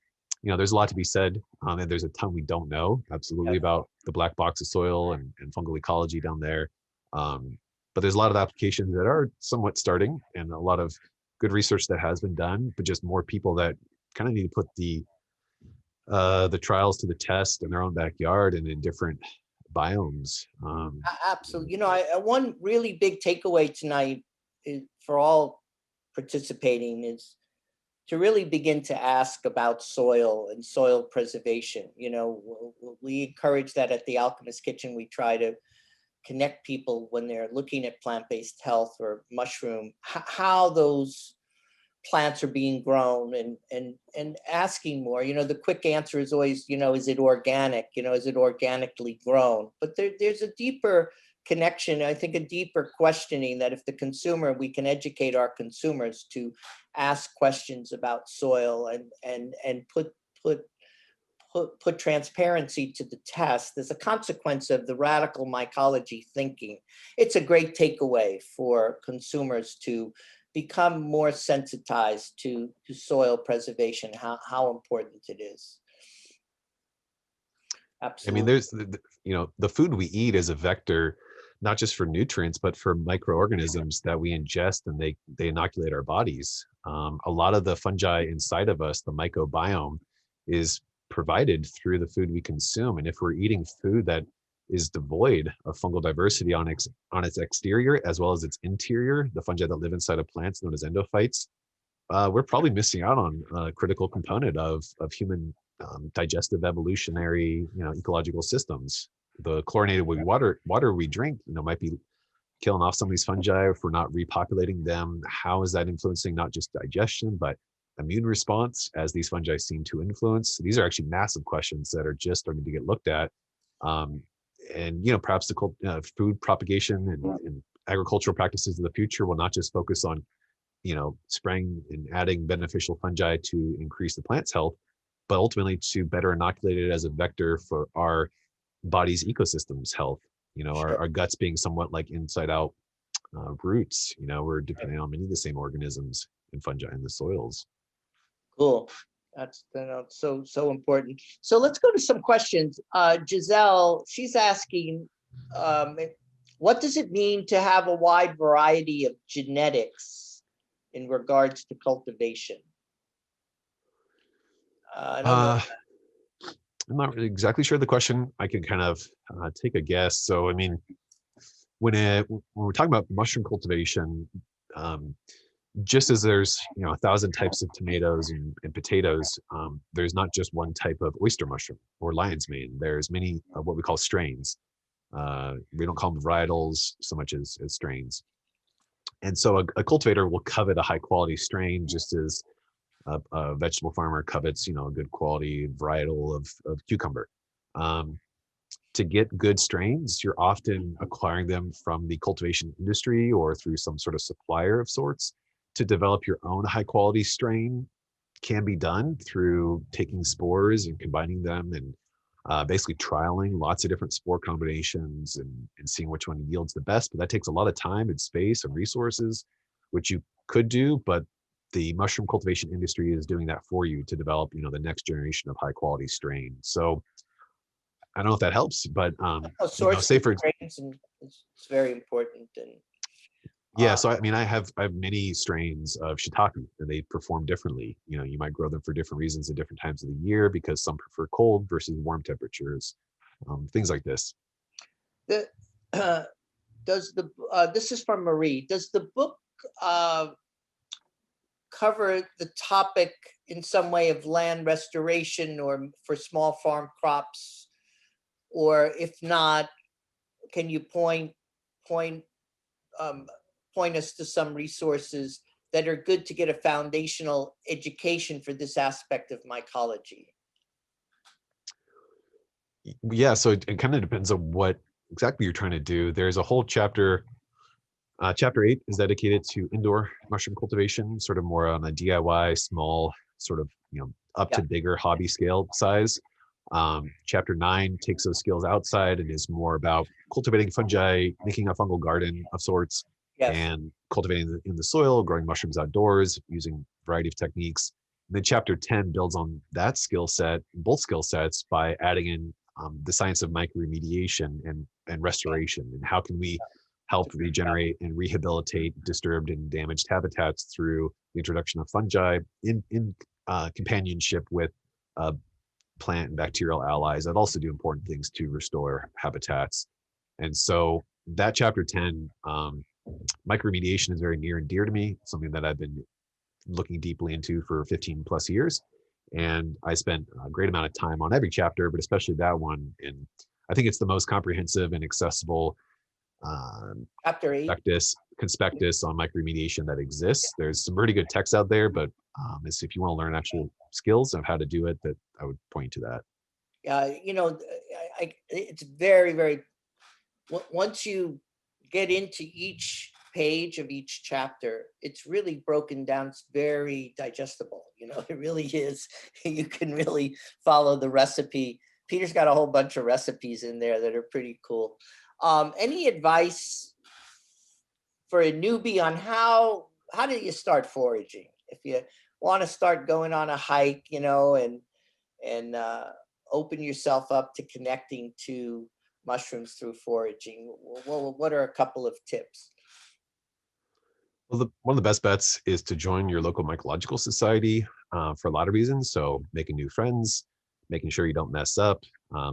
there's a lot to be said, and there's a ton we don't know absolutely about the black box of soil and fungal ecology down there. But there's a lot of applications that are somewhat starting, and a lot of good research that has been done, but just more people that kind of need to put the trials to the test in their own backyard and in different biomes. Absolutely. One really big takeaway tonight for all participating is to really begin to ask about soil and soil preservation. We encourage that at the Alchemist Kitchen. We try to connect people when they're looking at plant-based health or mushroom, how those plants are being grown, and asking more. The quick answer is always, is it organic? Is it organically grown? But there's a deeper connection, I think, a deeper questioning, that if the consumer, we can educate our consumers to ask questions about soil, and put transparency to the test as a consequence of the radical mycology thinking. It's a great takeaway for consumers to become more sensitized to soil preservation, how important it is. I mean, Absolutely. there's the food we eat is a vector, not just for nutrients, but for microorganisms that we ingest, and they inoculate our bodies. A lot of the fungi inside of us, the mycobiome, is provided through the food we consume. And if we're eating food that is devoid of fungal diversity on its exterior as well as its interior, the fungi that live inside of plants known as endophytes, we're probably missing out on a critical component of human digestive, evolutionary, ecological systems. The chlorinated water we drink, might be killing off some of these fungi if we're not repopulating them. How is that influencing not just digestion, but immune response, as these fungi seem to influence? These are actually massive questions that are just starting to get looked at. Um, and perhaps the food propagation and agricultural practices of the future will not just focus on spraying and adding beneficial fungi to increase the plant's health, but ultimately to better inoculate it as a vector for our body's ecosystem's health. Sure. Our guts being somewhat like inside out roots. We're depending on many of the same organisms and fungi in the soils. Cool. That's so important. So let's go to some questions. Giselle, she's asking, um, what does it mean to have a wide variety of genetics in regards to cultivation? I don't know. Uh, I'm not really exactly sure the question. I can kind of take a guess. So, I mean, when we're talking about mushroom cultivation, um, just as there's 1,000 types of tomatoes and potatoes, there's not just one type of oyster mushroom or lion's mane. There's many of what we call strains. We don't call them varietals so much as strains. And so a cultivator will covet a high quality strain, just as a vegetable farmer covets a good quality varietal of cucumber. Um, to get good strains, you're often acquiring them from the cultivation industry or through some sort of supplier of sorts. To develop your own high quality strain can be done through taking spores and combining them and basically trialing lots of different spore combinations and seeing which one yields the best. But that takes a lot of time and space and resources, which you could do, but the mushroom cultivation industry is doing that for you to develop, the next generation of high quality strain. So I don't know if that helps, but say Sourcing for strains and it's very important. And yeah, so I mean, I have many strains of shiitake, and they perform differently. You might grow them for different reasons at different times of the year because some prefer cold versus warm temperatures, things like this. the does the this is from Marie. Does the book uh, cover the topic in some way of land restoration or for small farm crops? Or if not, can you point um, point us to some resources that are good to get a foundational education for this aspect of mycology? Yeah, so it kind of depends on what exactly you're trying to do. There's a whole chapter. Chapter 8 is dedicated to indoor mushroom cultivation, sort of more on a DIY, small, sort of up Yeah. to bigger hobby scale size. Chapter 9 takes those skills outside and is more about cultivating fungi, making a fungal garden of sorts, Yes. and cultivating in the soil, growing mushrooms outdoors, using a variety of techniques. And then chapter 10 builds on that skill set, both skill sets, by adding in the science of mycoremediation and restoration, and how can we help regenerate and rehabilitate disturbed and damaged habitats through the introduction of fungi in companionship with plant and bacterial allies that also do important things to restore habitats. And so that chapter 10, mycoremediation, is very near and dear to me, something that I've been looking deeply into for 15 plus years. And I spent a great amount of time on every chapter, but especially that one. And I think it's the most comprehensive and accessible Chapter 8. conspectus on mycoremediation that exists. There's some pretty good texts out there, but if you want to learn actual skills of how to do it, that I would point to that. It's very, very, once you get into each page of each chapter, it's really broken down. It's very digestible. It really is. You can really follow the recipe. Peter's got a whole bunch of recipes in there that are pretty cool. Any advice for a newbie on how do you start foraging if you want to start going on a hike, and open yourself up to connecting to mushrooms through foraging? What are a couple of tips? Well, one of the best bets is to join your local mycological society for a lot of reasons. So making new friends, making sure you don't mess up.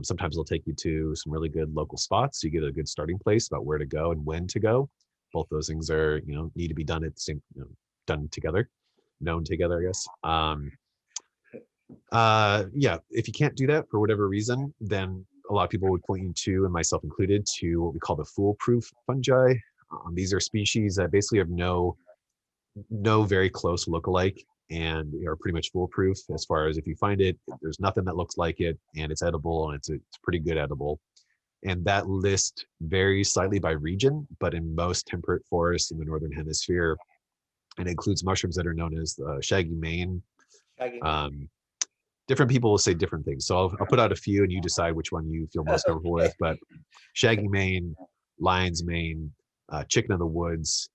Sometimes they'll take you to some really good local spots, so you get a good starting place about where to go and when to go. Both those things are, need to be done at the same, done together, known together, I guess. Yeah, if you can't do that for whatever reason, then a lot of people would point you to, and myself included, to what we call the foolproof fungi. These are species that basically have no very close lookalike and are pretty much foolproof as far as if you find it, there's nothing that looks like it, and it's edible, and it's pretty good edible. And that list varies slightly by region, but in most temperate forests in the northern hemisphere, and it includes mushrooms that are known as the shaggy mane. Different people will say different things, so I'll put out a few, and you decide which one you feel most comfortable with. But shaggy mane, lion's mane, chicken of the woods.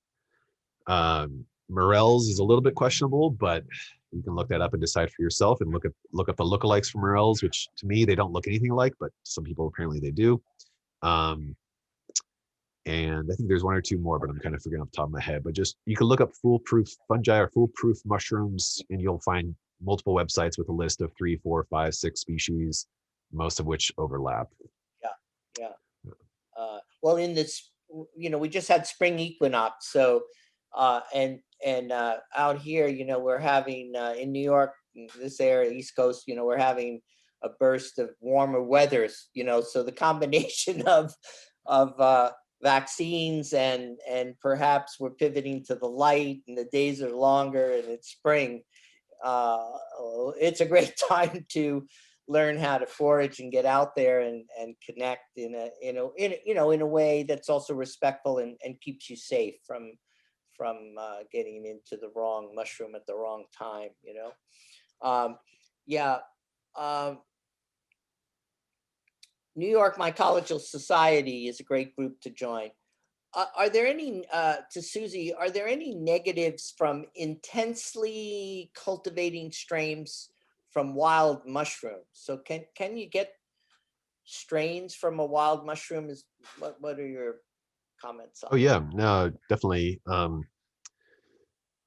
Morels is a little bit questionable, but you can look that up and decide for yourself, and look up the lookalikes for morels, which to me they don't look anything alike, but some people apparently they do. And I think there's one or two more, but I'm kind of forgetting off the top of my head. But just you can look up foolproof fungi or foolproof mushrooms, and you'll find multiple websites with a list of 3, 4, 5, 6 species, most of which overlap. Yeah. Well, in this, we just had spring equinox, so and out here, we're having in New York, this area, East Coast, we're having a burst of warmer weathers. So the combination of vaccines and perhaps we're pivoting to the light, and the days are longer, and it's spring. It's a great time to learn how to forage and get out there and connect in a way that's also respectful and keeps you safe from getting into the wrong mushroom at the wrong time. Yeah. New York Mycological Society is a great group to join. Are there any, to Susie, are there any negatives from intensely cultivating strains from wild mushrooms? So can you get strains from a wild mushroom? What are your comments on Oh yeah, no, definitely. A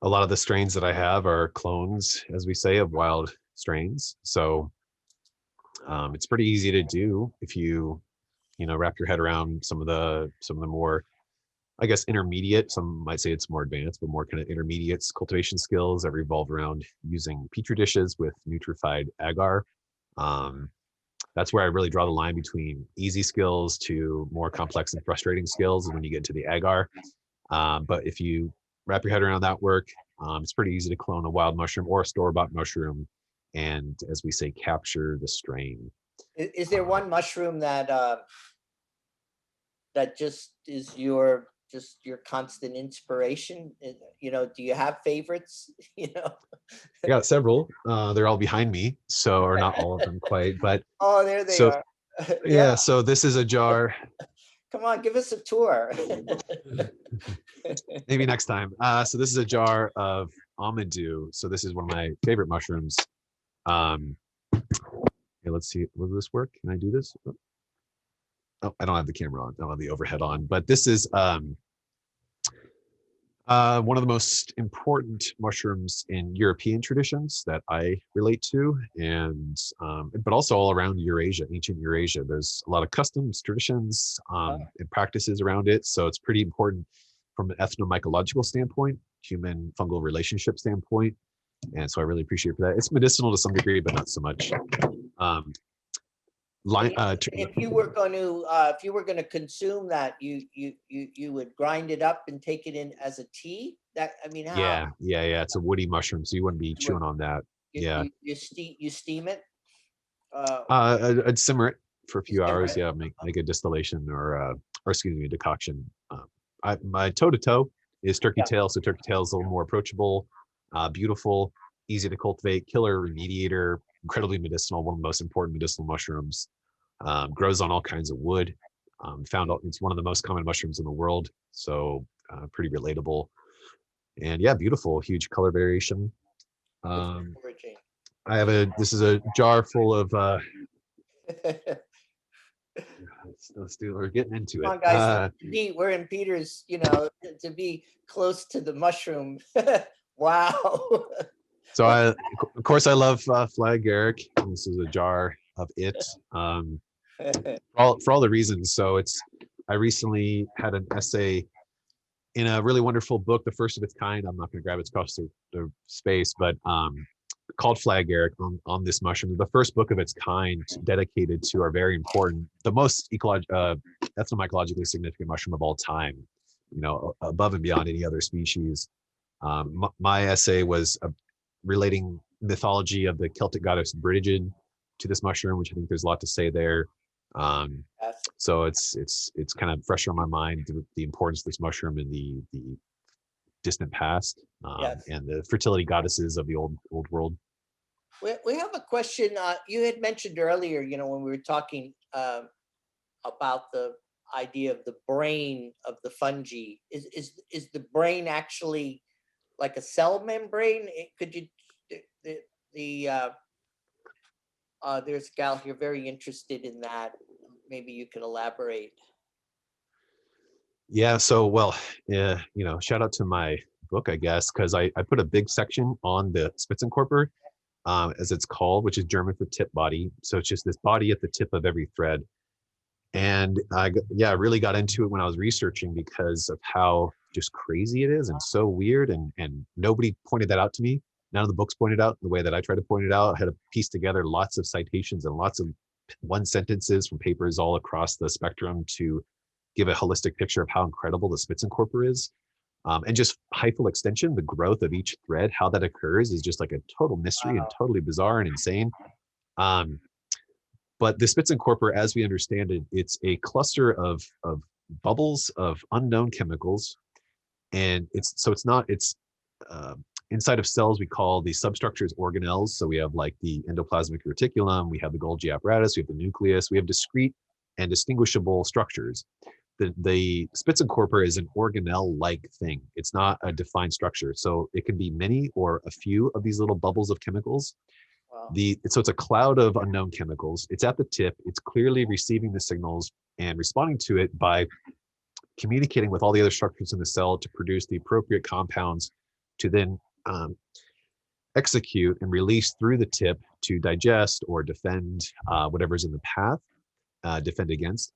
lot of the strains that I have are clones, as we say, of wild strains. So it's pretty easy to do if you wrap your head around some of the more, I guess, intermediate, some might say it's more advanced, but more kind of intermediate cultivation skills that revolve around using petri dishes with nutrified agar. That's where I really draw the line between easy skills to more complex and frustrating skills when you get into the agar. But if you wrap your head around that work, it's pretty easy to clone a wild mushroom or a store-bought mushroom, and, as we say, capture the strain. Is there one mushroom that just is your constant inspiration? Do you have favorites? I got several. They're all behind me, so, or not all of them quite, but Oh, there they so are. yeah. So this is a jar. Come on, give us a tour. Maybe next time. So this is a jar of amadou. So this is one of my favorite mushrooms. Um, okay, let's see. Will this work? Can I do this? Oh, I don't have the camera on. I don't have the overhead on. But this is one of the most important mushrooms in European traditions that I relate to, and but also all around Eurasia, ancient Eurasia. There's a lot of customs, traditions, and practices around it. So it's pretty important from an ethnomycological standpoint, human-fungal relationship standpoint. And so I really appreciate for that. It's medicinal to some degree, but not so much. If you were going to consume that, you would grind it up and take it in as a tea. How? Yeah. It's a woody mushroom, so you wouldn't be chewing on that. Yeah. You steam it. I'd simmer it for a few hours. It. Yeah, make a distillation or excuse me, a decoction. My toe to toe is turkey tail, so turkey tail is a little more approachable, beautiful, easy to cultivate, killer remediator, incredibly medicinal, one of the most important medicinal mushrooms. Grows on all kinds of wood. It's one of the most common mushrooms in the world, so pretty relatable. And yeah, beautiful, huge color variation. This is a jar full of We're getting into Come it. on, guys. We're in Peter's, to be close to the mushroom. Wow. So of course, I love fly agaric. This is a jar of it. For all the reasons. So I recently had an essay in a really wonderful book, the first of its kind. I'm not going to grab it across the space, but called Fly Agaric on this mushroom. The first book of its kind dedicated to our very important, the most ethnomycologically significant mushroom of all time, above and beyond any other species. My essay was relating mythology of the Celtic goddess Brigid to this mushroom, which I think there's a lot to say there. So it's kind of fresh on my mind, the importance of this mushroom in the distant past, and the fertility goddesses of the old world. We have a question. You had mentioned earlier, when we were talking about the idea of the brain of the fungi. Is the brain actually like a cell membrane? Could you there's a gal here very interested in that. Maybe you could elaborate. Yeah, so shout out to my book, I guess, because I put a big section on the Spitzenkorper, as it's called, which is German for tip body. So it's just this body at the tip of every thread. And I really got into it when I was researching because of how just crazy it is and so weird. And nobody pointed that out to me. None of the books pointed out the way that I tried to point it out. I had to piece together lots of citations and lots of one sentences from papers all across the spectrum to give a holistic picture of how incredible the Spitzenkorper is. And just hyphal extension, the growth of each thread, how that occurs is just like a total mystery and totally bizarre and insane. But the Spitzenkorper, as we understand it, it's a cluster of bubbles of unknown chemicals. And it's inside of cells, we call the substructures organelles. So we have like the endoplasmic reticulum, we have the Golgi apparatus, we have the nucleus, we have discrete and distinguishable structures. The Spitzenkorper is an organelle-like thing. It's not a defined structure. So it can be many or a few of these little bubbles of chemicals. Wow. So it's a cloud of unknown chemicals. It's at the tip. It's clearly receiving the signals and responding to it by communicating with all the other structures in the cell to produce the appropriate compounds to then execute and release through the tip to digest or defend whatever's in the path, defend against.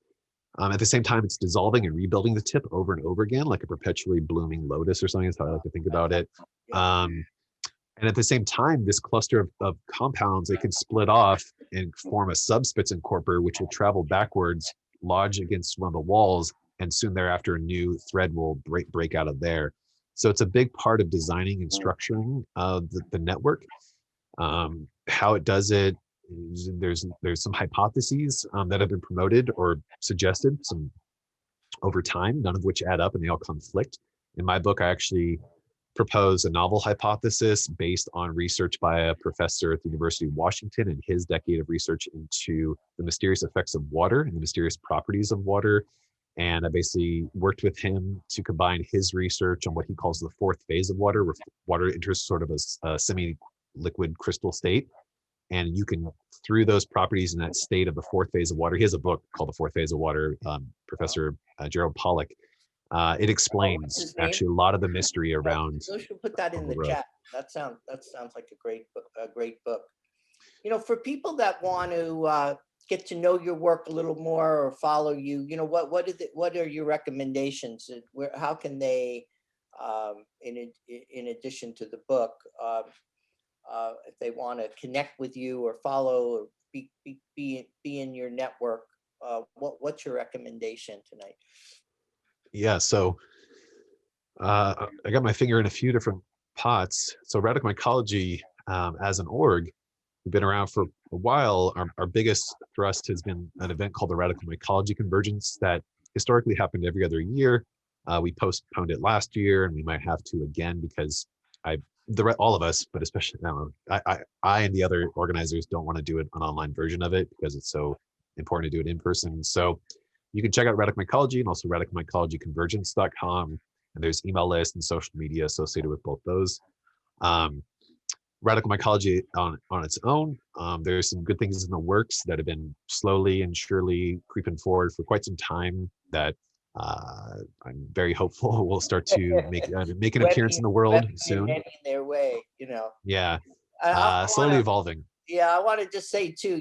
At the same time, it's dissolving and rebuilding the tip over and over again, like a perpetually blooming lotus or something. That's how I like to think about it. And at the same time, this cluster of compounds, they can split off and form a subspitzenkorper, which will travel backwards, lodge against one of the walls, and soon thereafter, a new thread will break out of there. So it's a big part of designing and structuring the network. How it does it, there's some hypotheses that have been promoted or suggested some over time, none of which add up and they all conflict. In my book, I actually propose a novel hypothesis based on research by a professor at the University of Washington and his decade of research into the mysterious effects of water and the mysterious properties of water. And I basically worked with him to combine his research on what he calls the fourth phase of water, where water enters sort of a semi-liquid crystal state. And you can, through those properties in that state of the fourth phase of water, he has a book called The Fourth Phase of Water, Professor Gerald Pollack. It explains actually a lot of the mystery around. So should put that in the chat. That sounds like a great book. For people that want to get to know your work a little more or follow you, what are your recommendations? How can they, in addition to the book, if they want to connect with you or follow or be in your network, what's your recommendation tonight? Yeah, so I got my finger in a few different pots. So Radical Mycology, as an org, we've been around for a while. Our biggest thrust has been an event called the Radical Mycology Convergence that historically happened every other year. We postponed it last year, and we might have to again because all of us, but especially I and the other organizers don't want to do an online version of it because it's so important to do it in person. So you can check out Radical Mycology and also radicalmycologyconvergence.com. And there's email lists and social media associated with both those. Radical Mycology on its own. There's some good things in the works that have been slowly and surely creeping forward for quite some time that I'm very hopeful will start to make an appearance in the world Webbing and soon. netting their way, Yeah, I want slowly to, evolving. yeah, I want to just say too,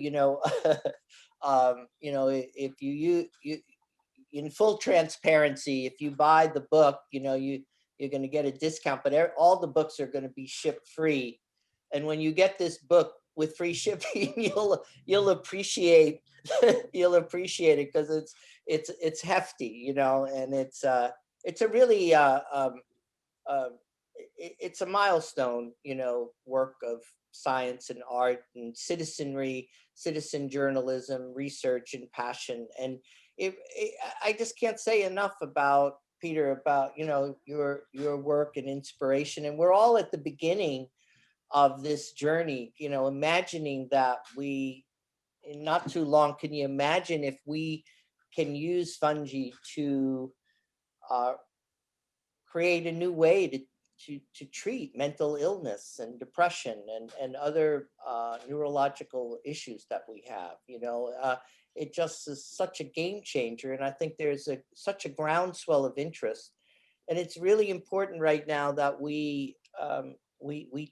if you in full transparency, if you buy the book, you're going to get a discount, but all the books are going to be ship free. And when you get this book with free shipping, you'll appreciate you'll appreciate it because it's hefty, and it's a really uh, it's a milestone, work of science and art and citizenry, citizen journalism, research and passion. And I just can't say enough about Peter, about your work and inspiration. And we're all at the beginning of this journey. Imagining that we, in not too long, can you imagine if we can use fungi to uh, create a new way to treat mental illness and depression and other neurological issues that we have. It just is such a game changer, and I think there's such a groundswell of interest, and it's really important right now that we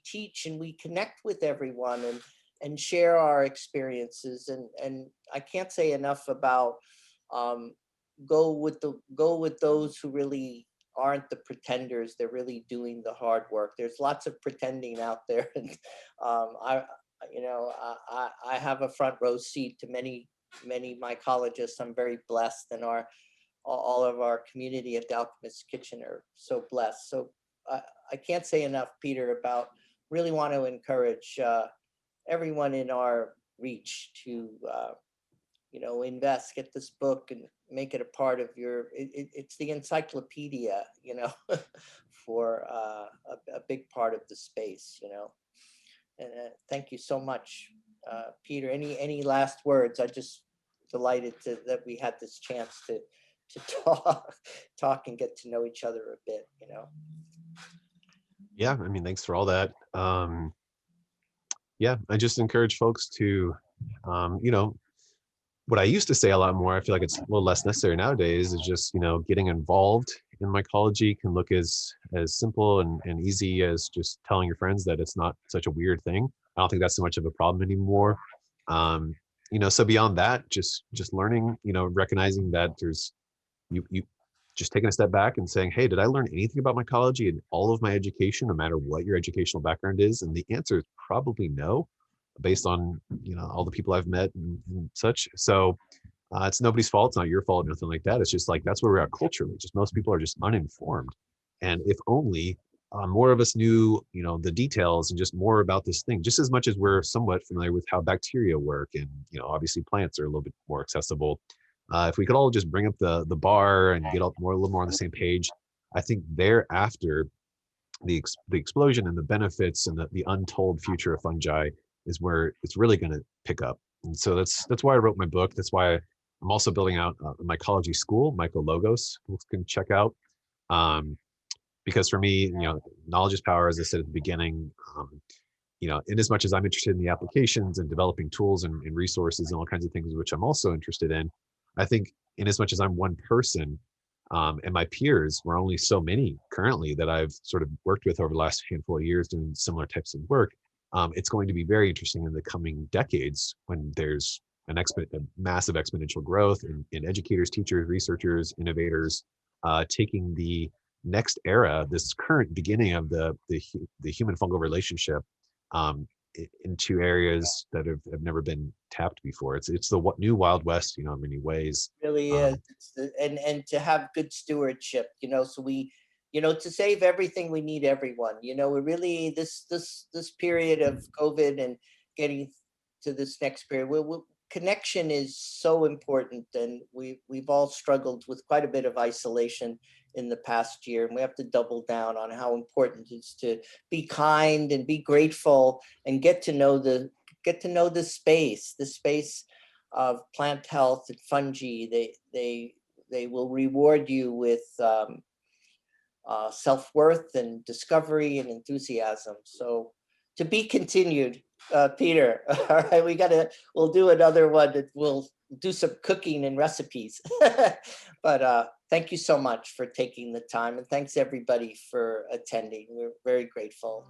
teach and we connect with everyone and share our experiences, and I can't say enough about um, go with those who really aren't the pretenders. They're really doing the hard work. There's lots of pretending out there, and I, I have a front row seat to many mycologists. I'm very blessed, and all of our community at the Alchemist's Kitchen are so blessed. So I can't say enough, Peter, about really want to encourage everyone in our reach to invest, get this book and make it a part of it's the encyclopedia, for a big part of the space, and thank you so much, Peter. Any last words? I just delighted that we had this chance to talk and get to know each other a bit. Yeah, I mean, thanks for all that. Yeah, I just encourage folks to, you know, what I used to say a lot more, I feel like it's a little less necessary nowadays, is just, getting involved in mycology can look as simple and easy as just telling your friends that it's not such a weird thing. I don't think that's so much of a problem anymore. Um, so beyond that, just learning, recognizing that there's you just taking a step back and saying, hey, did I learn anything about mycology in all of my education, no matter what your educational background is? And the answer is probably no, based on all the people I've met and such. So it's nobody's fault. It's not your fault, nothing like that. It's just like that's where we're at culturally. Just most people are just uninformed. And if only more of us knew, the details and just more about this thing, just as much as we're somewhat familiar with how bacteria work, and obviously plants are a little bit more accessible. If we could all just bring up the bar and get a little more on the same page, I think thereafter the explosion and the benefits and the untold future of fungi is where it's really going to pick up. And so that's why I wrote my book. That's why I'm also building out a mycology school, Mycologos, folks can check out. Because for me, knowledge is power, as I said at the beginning. In as much as I'm interested in the applications and developing tools and resources and all kinds of things, which I'm also interested in, I think in as much as I'm one person, and my peers, we're only so many currently that I've sort of worked with over the last handful of years doing similar types of work. It's going to be very interesting in the coming decades when there's a massive exponential growth in educators, teachers, researchers, innovators, taking the next era, this current beginning of the human-fungal relationship, into areas that have never been tapped before. It's the new Wild West, in many ways. Really is. And to have good stewardship, so we, to save everything, we need everyone. We really, this period of COVID and getting to this next period, connection is so important, and we've all struggled with quite a bit of isolation in the past year, and we have to double down on how important it is to be kind and be grateful and get to know the space of plant health and fungi. They will reward you with self-worth and discovery and enthusiasm. So To be continued, Peter. All right, we'll do another one that we'll do some cooking and recipes. But thank you so much for taking the time, and thanks everybody for attending. We're very grateful.